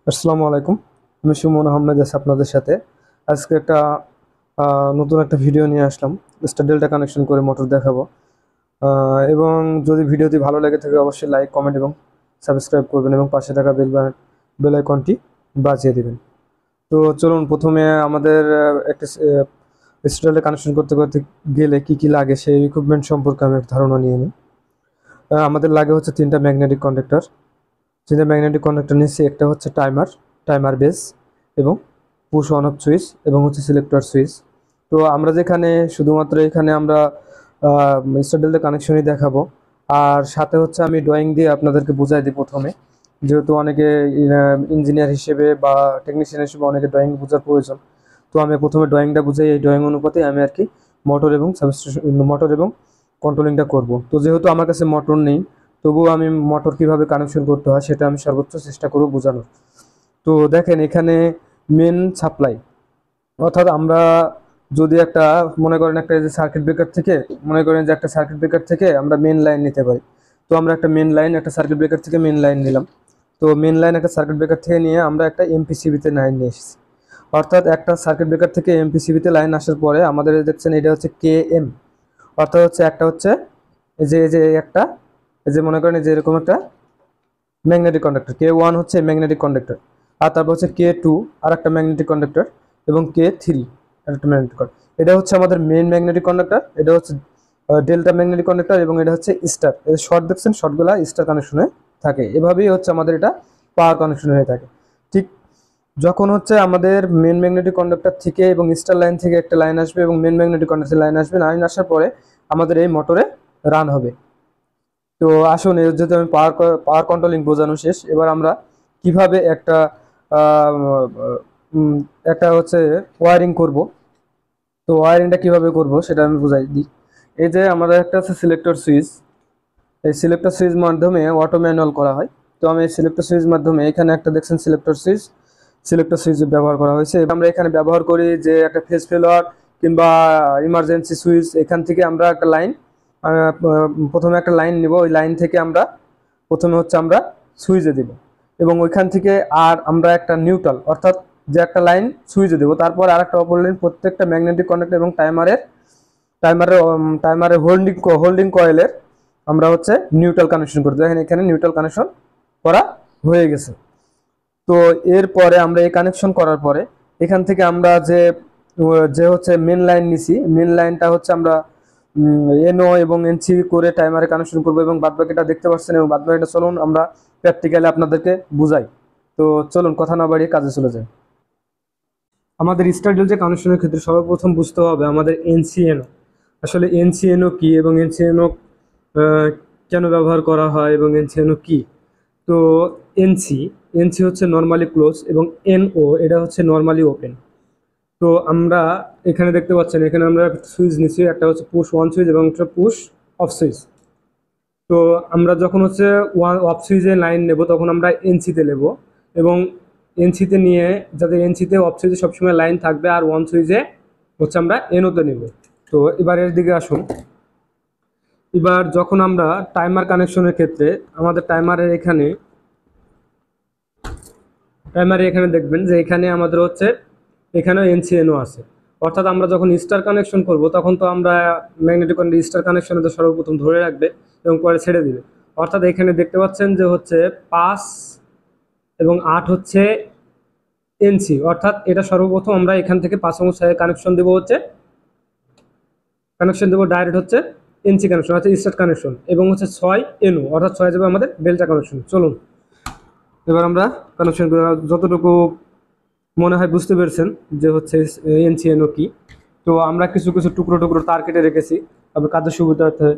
আসসালামু আলাইকুম। আমি সুমন আহমেদ আছি আপনাদের সাথে। আজকে নতুন একটা ভিডিও নিয়ে আসলাম। স্টার ডেল্টা কানেকশন করে মোটর দেখাবো। এবং যদি ভিডিওটি ভালো লেগে থাকে অবশ্যই লাইক, কমেন্ট এবং সাবস্ক্রাইব করবেন এবং পাশে থাকা বেল আইকনটি বাজিয়ে দিবেন। তো চলুন প্রথমে আমাদের একটা স্টার ডেল্টা কানেকশন করতে করতে গেলে কি লাগে সেই ইকুইপমেন্ট সম্পর্কে আমি একটা ধারণা নিয়ে নিই। আমাদের লাগে হচ্ছে 3টা ম্যাগনেটিক কন্ডাক্টর। যেটা ম্যাগনেটিক কন্ডাক্টর নিচ্ছি, একটা হচ্ছে টাইমার বেস এবং পুশ অন অফ সুইচ এবং হচ্ছে সিলেক্টর সুইচ। তো আমরা যেখানে শুধুমাত্র এখানে আমরা স্টার ডেল্টা কানেকশনই দেখাবো। আর সাথে হচ্ছে আমি ড্রয়িং দিয়ে আপনাদেরকে বুঝাই দিই প্রথমে, যেহেতু অনেকে ইঞ্জিনিয়ার হিসেবে বা টেকনিশিয়ান হিসেবে অনেকে ড্রয়িং বোঝার প্রয়োজন। তো আমি প্রথমে ড্রয়িংটা বুঝাই, এই ড্রয়িং অনুপাতে আমি আর কি মোটর এবং কন্ট্রোলিংটা করব। তো যেহেতু আমার কাছে মোটর নেই, তবুও আমি মোটর কিভাবে কানেকশন করতে হয় সেটা আমি সর্বোচ্চ চেষ্টা করব বোঝানোর। তো দেখেন এখানে মেন সাপ্লাই, অর্থাৎ আমরা যদি একটা মনে করেন একটা যে সার্কিট ব্রেকার থেকে মনে করেন যে একটা সার্কিট ব্রেকার থেকে আমরা মেন লাইন নিতে পারি। তো আমরা একটা মেন লাইন একটা সার্কিট ব্রেকার থেকে মেন লাইন নিলাম। তো মেন লাইন একটা সার্কিট ব্রেকার থেকে নিয়ে আমরা একটা এমপিসিবিতে লাইন নিয়ে এসেছি। অর্থাৎ একটা সার্কিট ব্রেকার থেকে এমপিসিবিতে লাইন আসার পরে আমাদের দেখছেন এটা হচ্ছে কে এম। অর্থাৎ হচ্ছে একটা হচ্ছে এই যে একটা এই যে মনে করেন যে এরকম একটা ম্যাগনেটিক কন্ডাক্টর K1 হচ্ছে ম্যাগনেটিক কন্ডাক্টর। আর তারপর হচ্ছে K2 আর একটা ম্যাগনেটিক কন্ডাক্টর এবং K3 আর একটা ম্যাগনেটিক কন্ডাক্টর। এটা হচ্ছে আমাদের মেইন ম্যাগনেটিক কন্ডাক্টর, এটা হচ্ছে ডেল্টা ম্যাগনেটিক কন্ডাক্টর এবং এটা হচ্ছে স্টার। এই শর্ট দেখছেন, শর্টগুলা স্টার কানেকশনে থাকে। এভাবেই হচ্ছে আমাদের এটা পাওয়ার কানেকশন হয়ে থাকে। ঠিক যখন হচ্ছে আমাদের মেন ম্যাগনেটিক কন্ডাক্টর থেকে এবং স্টার লাইন থেকে একটা লাইন আসবে এবং মেন ম্যাগনেটিক কন্ডাক্টর লাইন আসবে, লাইন আসার পরে আমাদের এই মোটরে রান হবে। তো আসুন, এর যদি আমি পাওয়ার কন্ট্রোলিং বোঝানো শেষ, এবার আমরা কিভাবে আহ, উম, একটা হচ্ছে ওয়ারিং করব। তো ওয়ারিংটা কিভাবে করব সেটা আমি বুঝাই দিই। এই যে আমাদের একটা আছে সিলেক্টর সুইচ, এই সিলেক্টর সুইচ মাধ্যমে অটো ম্যানুয়াল করা হয়। তো আমি এই সিলেক্টর সুইচ মাধ্যমে এখানে একটা দেখছেন সিলেক্টর সুইচ ব্যবহার করা হয়েছে। আমরা এখানে ব্যবহার করি যে একটা ফেজ ফেলোয়ার কিংবা ইমার্জেন্সি সুইচ। এখান থেকে আমরা একটা লাইন প্রথমে একটা লাইন নিব, ওই লাইন থেকে আমরা প্রথমে হচ্ছে আমরা সুইচে দেব এবং ওইখান থেকে আর আমরা একটা নিউট্রাল, অর্থাৎ যে একটা লাইন সুইচে দেবো, তারপর আর একটা অপর লাইন প্রত্যেকটা ম্যাগনেটিক কন্ডাক্টর এবং টাইমারের হোল্ডিং কয়েলের আমরা হচ্ছে নিউট্রাল কানেকশন করতে। দেখেন এখানে নিউট্রাল কানেকশন করা হয়ে গেছে। তো এরপরে আমরা এই কানেকশন করার পরে এখান থেকে আমরা যে হচ্ছে মেন লাইন নিছি, মেন লাইনটা হচ্ছে আমরা এনও এবং এনসি করে টাইমারে কানেকশন করবো এবং বাদবাকিটা দেখতে পাচ্ছেন এবং বাদবাকিটা চলুন আমরা প্র্যাকটিক্যালি আপনাদেরকে বুঝাই। তো চলুন কথা না বাড়িয়ে কাজে চলে যাই। আমাদের স্টার যে কানেকশনের ক্ষেত্রে সর্বপ্রথম বুঝতে হবে আমাদের এনসিএনও। আসলে এনসিএনও কি এবং এনসিএনও কেন ব্যবহার করা হয় এবং এনসিএনও কি। তো এনসি এনসি হচ্ছে নর্মালি ক্লোজ এবং এনও এটা হচ্ছে নর্মালি ওপেন। তো আমরা এখানে দেখতে পাচ্ছেন, এখানে আমরা সুইচ নিচ্ছি, একটা হচ্ছে পুশ ওয়ান সুইচ এবং একটা পুশ অফ সুইচ। তো আমরা যখন হচ্ছে ওয়ান অফ সুইচে লাইন নেব তখন আমরা এনসিতে নেব এবং এনসিতে নিয়ে যাতে এনসিতে অফ সুইচে সবসময় লাইন থাকবে আর ওয়ান সুইচে হচ্ছে আমরা এনওতে নেব। তো এবার এর দিকে আসুন। এবার যখন আমরা টাইমার কানেকশনের ক্ষেত্রে আমাদের টাইমারে এখানে দেখবেন যে এখানে আমাদের হচ্ছে এখানেও এনসিএনও আছে। অর্থাৎ আমরা যখন স্টার কানেকশন করব তখন তো আমরা ম্যাগনেটিক স্টার কানেকশনে তো সর্বপ্রথম ধরে রাখবে এবং পরে ছেড়ে দিবে। অর্থাৎ এখানে দেখতে পাচ্ছেন যে হচ্ছে 5 এবং 8 হচ্ছে এনসি। অর্থাৎ এটা সর্বপ্রথম আমরা এখান থেকে 5 এবং 6 কানেকশন দেবো ডাইরেক্ট হচ্ছে এনসি কানেকশন, অর্থাৎ স্টার কানেকশন, এবং হচ্ছে 6 এনও অর্থাৎ 6 যাবে আমাদের ডেল্টা কানেকশন। চলুন এবার আমরা কানেকশন যতটুকু মনে হয় বুঝতে পেরেছেন যে হচ্ছে এনসিএনও কি। তো আমরা কিছু কিছু টুকরো টুকরো তার কেটে রেখেছি, তবে কাজের সুবিধার্থে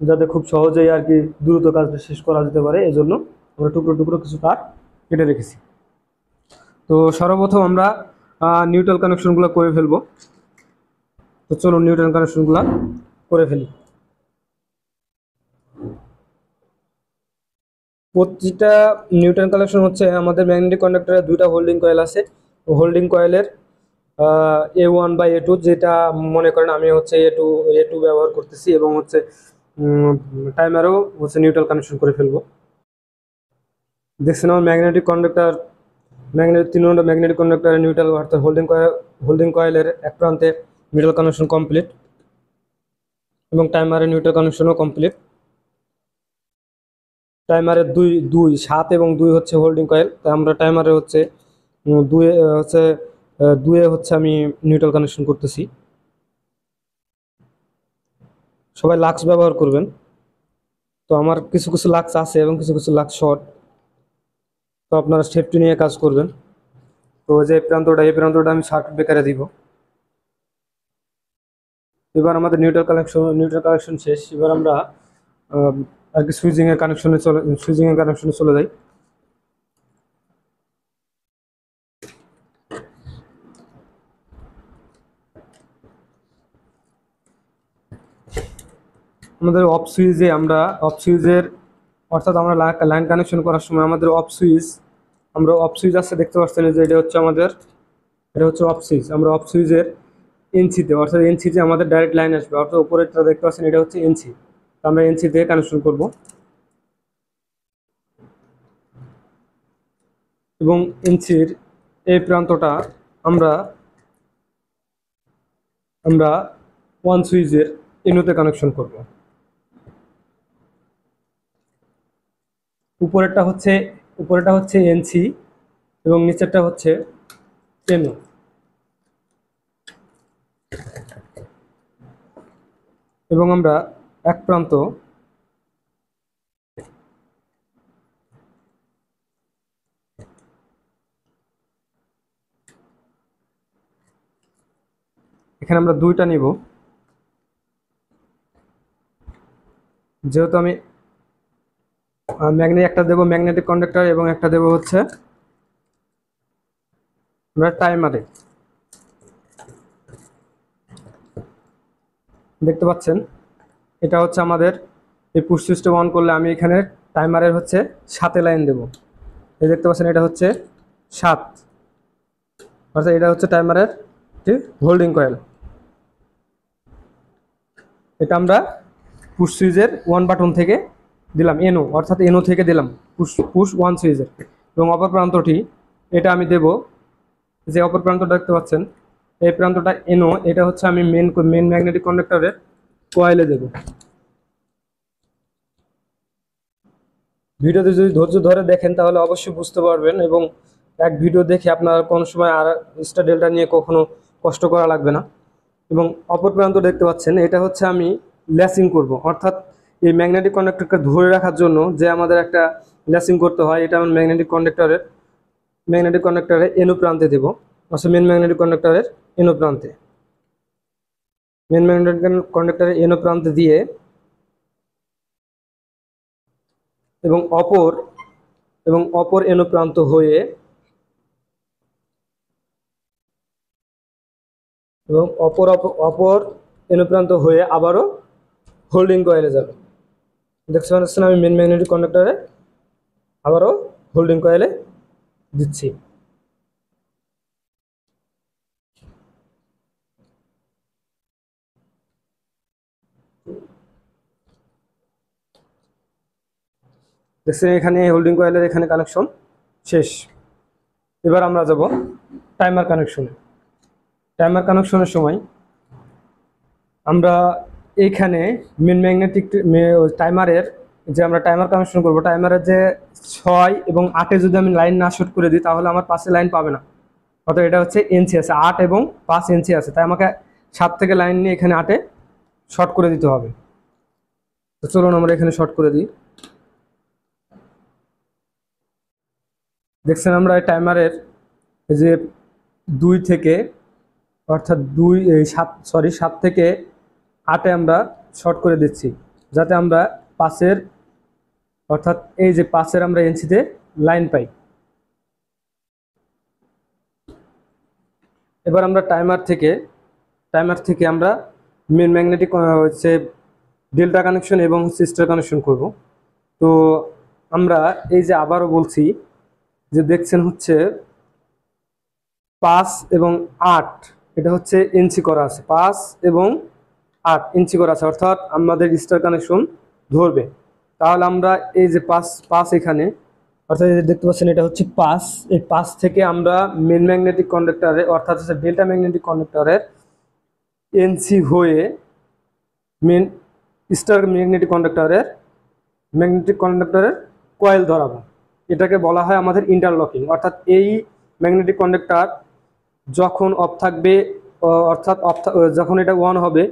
যাতে খুব সহজেই আর কি দ্রুত কাজটা শেষ করা যেতে পারে, এজন্য আমরা টুকরো টুকরো কিছু তার কেটে রেখেছি। তো সর্বপ্রথম আমরা নিউট্রাল কানেকশনগুলো করে ফেলবো। তো চলুন নিউট্রাল কানেকশনগুলো করে ফেলি। প্রতিটা নিউট্রাল কানেকশন হচ্ছে আমাদের ম্যাগনেটিক কন্ডাক্টরের দুইটা হোল্ডিং কয়েল আছে। হোল্ডিং কয়েলের A1 বা A2, যেটা মনে করেন আমি হচ্ছে এ টু ব্যবহার করতেছি এবং হচ্ছে টাইমারও হচ্ছে নিউট্রাল কানেকশন করে ফেলবো। দেখছেন আমার ম্যাগনেটিক কন্ডাক্টর 3 নম্বর ম্যাগনেটিক কন্ডাক্টরের নিউট্রাল অর্থাৎ হোল্ডিং কয়েলের এক প্রান্তে নিউট্রাল কানেকশন কমপ্লিট এবং টাইমারের নিউট্রাল কানেকশনও কমপ্লিট। টাইমারের 7 এবং 2 হচ্ছে হোল্ডিং কয়েল, তাই আমরা টাইমারে হচ্ছে 2 হচ্ছে আমি নিউট্রাল কানেকশন করতেছি। সবাই লাক্স ব্যবহার করবেন। তো আমার কিছু কিছু লাক্স আছে এবং কিছু কিছু লাক্স শর্ট, তো আপনারা সেফটি নিয়ে কাজ করবেন। তো যে এই প্রান্তটা আমি সার্কিট ব্রেকারে দিব। এবার আমাদের নিউট্রাল কানেকশন শেষ। এবার আমরা আর কি সুইচিং এর কানেকশনে চলে যাই। আমাদের অফ সুইচের অর্থাৎ আমরা লাইন কানেকশন করার সময় আমাদের অফ সুইচ আছে, দেখতে পাচ্ছেন যে এটা হচ্ছে অফ সুইচ। আমরা অফ সুইচের এনসিতে অর্থাৎ এনসিতে আমাদের ডাইরেক্ট লাইন আসবে, অর্থাৎ উপরেরটা দেখতে পাচ্ছেন এটা হচ্ছে এনসি। আমরা এনসি দিয়ে কানেকশন করব এবং এনসির এই প্রান্তটা আমরা ওয়ান সুইচের এনোতে কানেকশন করব। উপরেরটা হচ্ছে এনসি এবং নিচেরটা হচ্ছে এনও। এবং আমরা এক প্রান্ত এখানে আমরা 2টা নিব, যেহেতু আমি একটা দেব ম্যাগনেটিক কন্ডাক্টর এবং একটা দেব হচ্ছে আমরা টাইমারে। দেখতে পাচ্ছেন এটা হচ্ছে আমাদের এই পুশ সুইচটা অন করলে আমি এখানে টাইমারের হচ্ছে 7 লাইন দেব। এই দেখতে পাচ্ছেন এটা হচ্ছে 7, অর্থাৎ এটা হচ্ছে টাইমারের হোল্ডিং কয়েল। এটা আমরা পুশ সুইচের 1 বাটন থেকে দিলাম, এনও অর্থাৎ এনও থেকে দিলাম পুশ 1 সুইচের। এবং অপর প্রান্তটি এটা আমি দেব, যে অপর প্রান্তটা দেখতে পাচ্ছেন এই প্রান্তটা এনও, এটা হচ্ছে আমি মেন ম্যাগনেটিক কন্ডাক্টরের কয়েলে দেব। ভিডিওতে যদি ধৈর্য ধরে দেখেন তাহলে অবশ্যই বুঝতে পারবেন, এবং এক ভিডিও দেখে আপনার কোনো সময় আর স্টার ডেল্টা নিয়ে কখনো কষ্ট করা লাগবে না। এবং অপর প্রান্ত দেখতে পাচ্ছেন এটা হচ্ছে আমি ল্যাসিং করব, অর্থাৎ এই ম্যাগনেটিক কন্ডাক্টরকে ধরে রাখার জন্য যে আমাদের একটা ল্যাসিং করতে হয়, এটা আমি ম্যাগনেটিক কন্ডাক্টরের এনো প্রান্তে দেব, অর্থাৎ মেন ম্যাগনেটিক কন্ডাক্টরের এনো প্রান্তে দিয়ে এবং অপর এনো প্রান্ত হয়ে আবারও হোল্ডিং কয়েলে যাবে। দেখতে পাচ্ছেন আমি মেন ম্যাগনেটিক কন্ডাক্টরে আবারও হোল্ডিং কয়েলে দিচ্ছি। দেখছেন এখানে হোল্ডিং কয়েলের এখানে কানেকশন শেষ। এবার আমরা যাব টাইমার কানেকশনের সময় আমরা এইখানে মেন ম্যাগনেটিক টাইমারের যে আমরা টাইমার কানেকশন করব, টাইমারের যে 6 এবং 8-এ যদি আমি লাইন না শর্ট করে দিই তাহলে আমার 5-এ লাইন পাবে না, অর্থাৎ এটা হচ্ছে এনসি আছে 8 এবং 5 এনসি আছে, তাই আমাকে 7 থেকে লাইন নিয়ে এখানে 8-এ শর্ট করে দিতে হবে। তো চলুন আমরা এখানে শর্ট করে দিই। দেখছেন আমরা এই টাইমারের যে 2 থেকে অর্থাৎ 7 থেকে 8-এ আমরা শর্ট করে দিচ্ছি, যাতে আমরা 5-এর অর্থাৎ এই যে 5-এর আমরা এনসিতে লাইন পাই। এবার আমরা টাইমার থেকে আমরা মেন ম্যাগনেটিক হচ্ছে ডেল্টা কানেকশন এবং স্টার কানেকশন করব। তো আমরা এই যে আবারও বলছি যে দেখছেন হচ্ছে 5 এবং 8 এটা হচ্ছে এনসি করা আছে, 5 এবং 8 এনসি করা আছে, অর্থাৎ আমাদের স্টার কানেকশন ধরবে। তাহলে আমরা এই যে 5 এখানে অর্থাৎ এই যে দেখতে পাচ্ছেন এটা হচ্ছে পাস। এই পাস থেকে আমরা মেন ম্যাগনেটিক কন্ডাক্টরে অর্থাৎ হচ্ছে ডেল্টা ম্যাগনেটিক কন্ডাক্টরের এনসি হয়ে মেন স্টার ম্যাগনেটিক কন্ডাক্টরের কয়েল ধরাবো। এটাকে বলা হয় আমাদের ইন্টারলকিং। অর্থাৎ এই ম্যাগনেটিক কন্ডাক্টর যখন অফ থাকবে, অর্থাৎ যখন এটা অন হবে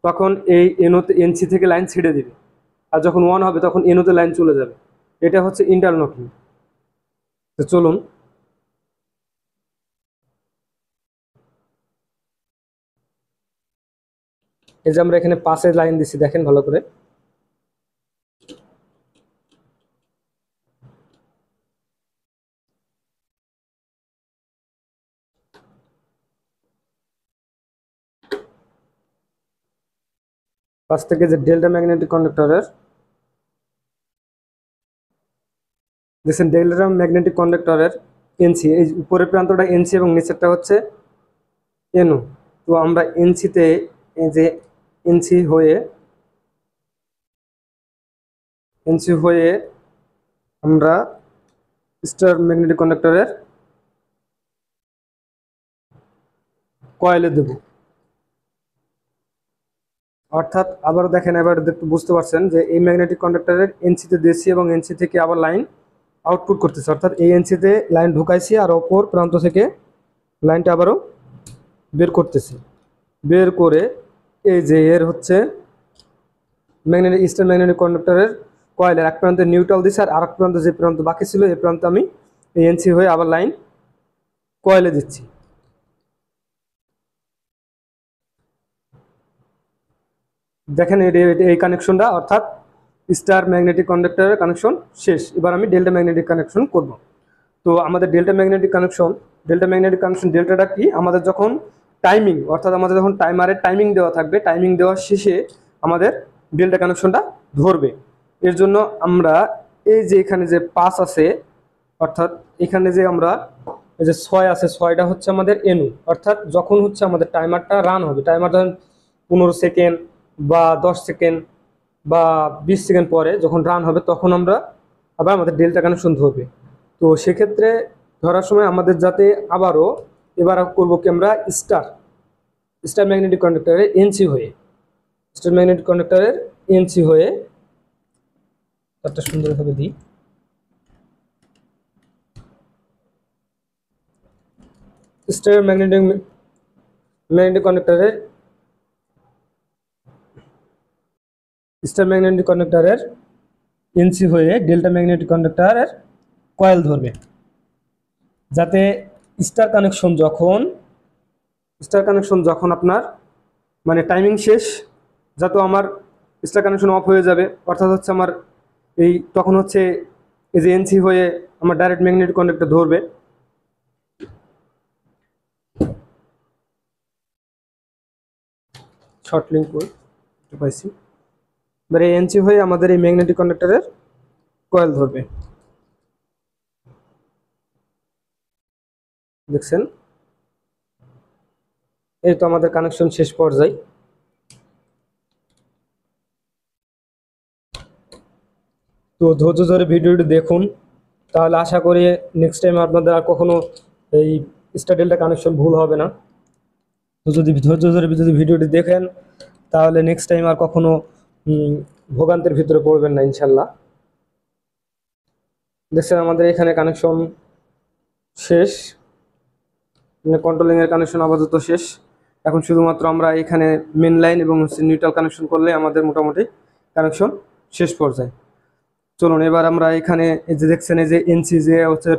তখন এই এনোতে এনসি থেকে লাইন ছেড়ে দিবে, আর যখন অন হবে তখন এনোতে লাইন চলে যাবে। এটা হচ্ছে ইন্টারলকিং। তো চলুন এই যে আমরা এখানে পাশের লাইন দিচ্ছি, দেখেন ভালো করে। পাশ থেকে যে ডেল্টা ম্যাগনেটিক কন্ডাক্টরের দেখছেন, ডেল্টা ম্যাগনেটিক কন্ডাক্টরের এনসি, এই উপরের প্রান্তটা এনসি এবং নিচেরটা হচ্ছে এনও। তো আমরা এনসিতে এই যে এনসি হয়ে আমরা স্টার ম্যাগনেটিক কন্ডাক্টরের কয়েলে দেব। অর্থাৎ আবার দেখেন, এবার বুঝতে পারছেন যে এই ম্যাগনেটিক কন্ডাক্টরের এনসিতে দিয়েছি এবং এনসি থেকে আবার লাইন আউটপুট করতেছে। অর্থাৎ এই এনসিতে লাইন ঢুকাইছি আর অপর প্রান্ত থেকে লাইনটা আবারও বের করতেছি। বের করে এই যে এর হচ্ছে স্টার ম্যাগনেটিক কন্ডাক্টরের কয়েলের এক প্রান্তে নিউট্রাল দিছি, আর আরেক প্রান্তে যে প্রান্ত বাকি ছিল এই প্রান্তে আমি এই এনসি হয়ে আবার লাইন কয়েলে দিচ্ছি। দেখেন এই কানেকশনটা, অর্থাৎ স্টার ম্যাগনেটিক কন্ডাক্টরের কানেকশন শেষ। এবার আমি ডেল্টা ম্যাগনেটিক কানেকশন করব। তো আমাদের ডেল্টাটা কি, আমাদের যখন টাইমিং, অর্থাৎ আমাদের যখন টাইমারের টাইমিং দেওয়া থাকবে, টাইমিং দেওয়ার শেষে আমাদের ডেল্টা কানেকশনটা ধরবে। এর জন্য আমরা এই যে এখানে যে পাস আছে, অর্থাৎ এখানে যে আমরা এই যে 6 আছে, 6টা হচ্ছে আমাদের এনু। অর্থাৎ যখন হচ্ছে আমাদের টাইমারটা রান হবে, টাইমার ধরেন 15 সেকেন্ড বা 10 সেকেন্ড বা 20 সেকেন্ড পরে যখন রান হবে তখন আমরা আবার আমাদের ডেল্টা কানেকশন ধরবে। তো সেক্ষেত্রে ধরার সময় আমাদের যাতে আবারও এবার করবো কি, আমরা স্টার ম্যাগনেটিক কন্ডাক্টরের এনসি হয়ে একটা সুন্দরভাবে দিই। স্টার ম্যাগনেটিক কন্ডাক্টরের এনসি হয়ে ডেল্টা ম্যাগনেটিক কন্ডাক্টরের কয়েল ধরবে, যাতে স্টার কানেকশন যখন আপনার মানে টাইমিং শেষ, যাতে আমার স্টার কানেকশন অফ হয়ে যাবে। অর্থাৎ হচ্ছে আমার এই তখন হচ্ছে এই যে এনসি হয়ে আমার ডাইরেক্ট ম্যাগনেটিক কন্ডাক্টর ধরবে। শর্ট লিঙ্ক পাইছি। এবার এই এনসি হয়ে আমাদের এই ম্যাগনেটিক কন্ডাক্টরের কয়েল ধরবে, দেখছেন। এই তো আমাদের কানেকশন শেষ পর্যায়ে। তো ধৈর্য ধরে ভিডিওটি দেখুন, তাহলে আশা করি নেক্সট টাইম আপনাদের আর কখনো এই স্টার ডেল্টা কানেকশন ভুল হবে না। তো যদি ধৈর্য ধরে যদি ভিডিওটি দেখেন তাহলে নেক্সট টাইম আর কখনো ভোগান্তের ভিতরে পড়বেন না ইনশাল্লাহ। দেখছেন আমাদের এখানে কানেকশন শেষ, মানে কন্ট্রোলিং এর কানেকশন আপাতত শেষ। এখন শুধুমাত্র আমরা এখানে মেন লাইন এবং নিউট্রাল কানেকশন করলে আমাদের মোটামুটি কানেকশন শেষ পর্যায়ে। চলুন এবার আমরা এখানে এই যে দেখছেন এই যে এনসি যে হচ্ছে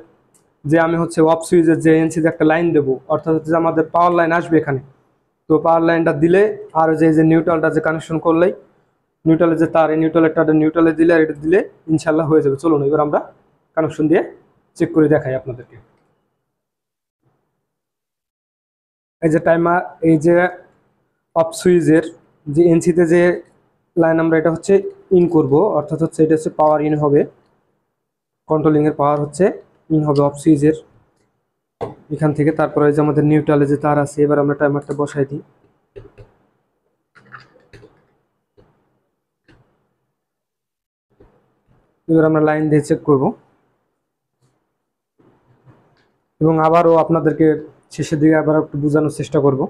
যে আমি হচ্ছে অফ সুইচের যে এনসি যে একটা লাইন দেবো, অর্থাৎ হচ্ছে যে আমাদের পাওয়ার লাইন আসবে এখানে। তো পাওয়ার লাইনটা দিলে আর যে নিউট্রালটা যে কানেকশন করলেই নিউট্রালের যে তার, এই নিউট্রালে দিলে আর এটা দিলে ইনশাল্লাহ হয়ে যাবে। চলুন এবার আমরা কানেকশন দিয়ে চেক করে দেখাই আপনাদেরকে। এই যে টাইমার, এই যে অফ সুইচের যে এনসিতে যে লাইন আমরা এটা হচ্ছে ইন করব, অর্থাৎ হচ্ছে এটা হচ্ছে পাওয়ার ইন হবে, কন্ট্রোলিং এর পাওয়ার হচ্ছে ইন হবে অফ সুইচের এখান থেকে। তারপরে যে আমাদের নিউট্রালে যে তার আছে, এবার আমরা টাইমারটা বসাই দিই। এবার আমরা লাইন দিয়ে চেক করব। এবং আবারও আপনাদেরকে শেষের দিকে আবার একটু বোঝানোর চেষ্টা করব।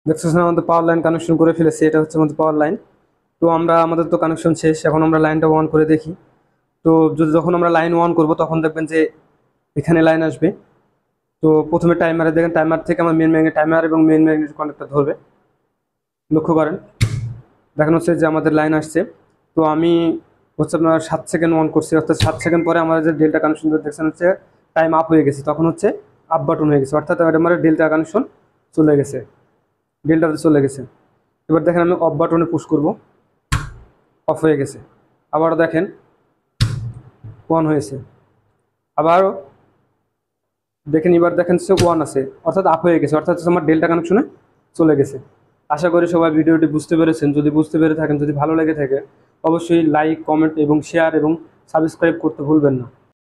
দেখতেছেন আমাদের পাওয়ার লাইন কানেকশন করে ফেলেছি, এটা হচ্ছে আমাদের পাওয়ার লাইন। তো আমাদের তো কানেকশন শেষ, এখন আমরা লাইনটা অন করে দেখি। তো যখন আমরা লাইন অন করব তখন দেখবেন যে এখানে লাইন আসবে। তো প্রথমে টাইমারে দেখেন, টাইমার থেকে আমার মেন ম্যাগনেট, টাইমার এবং মেন ম্যাগনেট কন্ট্যাক্টটা ধরবে। লক্ষ্য করেন, দেখানো হচ্ছে যে আমাদের লাইন আসছে। তো আমি হচ্ছে আপনার 7 সেকেন্ড অন করছি, অর্থাৎ 7 সেকেন্ড পরে আমাদের যে ডেল্টা কানেকশন দেখছেন হচ্ছে টাইম আপ হয়ে গেছে, তখন হচ্ছে আপ বাটন হয়ে গেছে, অর্থাৎ আমার ডেল্টা কানেকশন চলে গেছে, ডেল্টাতে চলে গেছে। এবার দেখেন আমি অফ বাটনে পুশ করব, অফ হয়ে গেছে। আবারও দেখেন অন হয়েছে, আবারও দেখেন, এবার দেখেন সে ওয়ান আছে, অর্থাৎ আপ হয়ে গেছে, অর্থাৎ আমার ডেল্টা কানেকশনে চলে গেছে। আশা করি সবাই ভিডিওটি বুঝতে পেরেছেন। যদি বুঝতে পেরে থাকেন, যদি ভালো লেগে থাকে, অবশ্যই লাইক, কমেন্ট এবং শেয়ার এবং সাবস্ক্রাইব করতে ভুলবেন না।